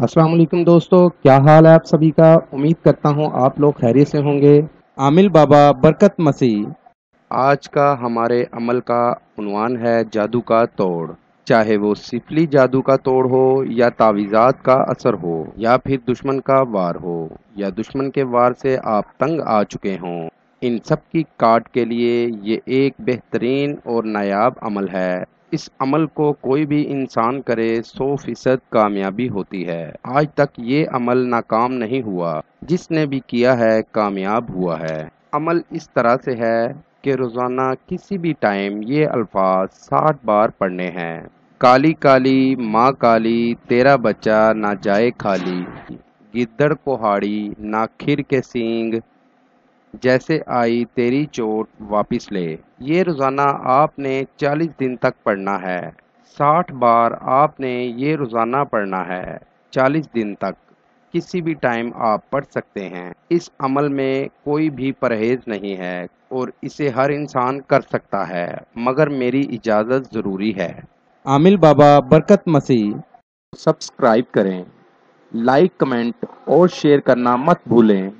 अस्सलाम वालेकुम दोस्तों, क्या हाल है आप सभी का। उम्मीद करता हूँ आप लोग खैरियत से होंगे। आमिल बाबा बरकत मसीह। आज का हमारे अमल का उन्वान है जादू का तोड़। चाहे वो सिफली जादू का तोड़ हो या तावीज़ात का असर हो या फिर दुश्मन का वार हो या दुश्मन के वार से आप तंग आ चुके हों, इन सब की काट के लिए ये एक बेहतरीन और नायाब अमल है। इस अमल को कोई भी इंसान करे 100% कामयाबी होती है। आज तक ये अमल नाकाम नहीं हुआ, जिसने भी किया है कामयाब हुआ है। अमल इस तरह से है कि रोज़ाना किसी भी टाइम ये अल्फाज 60 बार पढ़ने हैं। काली काली माँ काली, तेरा बच्चा ना जाए खाली, गिद्दड़ कोहाड़ी ना खीर के सींग, जैसे आई तेरी चोट वापिस ले। ये रोज़ाना आपने 40 दिन तक पढ़ना है। 60 बार आपने ये रोज़ाना पढ़ना है, 40 दिन तक। किसी भी टाइम आप पढ़ सकते हैं। इस अमल में कोई भी परहेज नहीं है और इसे हर इंसान कर सकता है, मगर मेरी इजाज़त ज़रूरी है। आमिल बाबा बरकत मसीह। सब्सक्राइब करें, लाइक कमेंट और शेयर करना मत भूलें।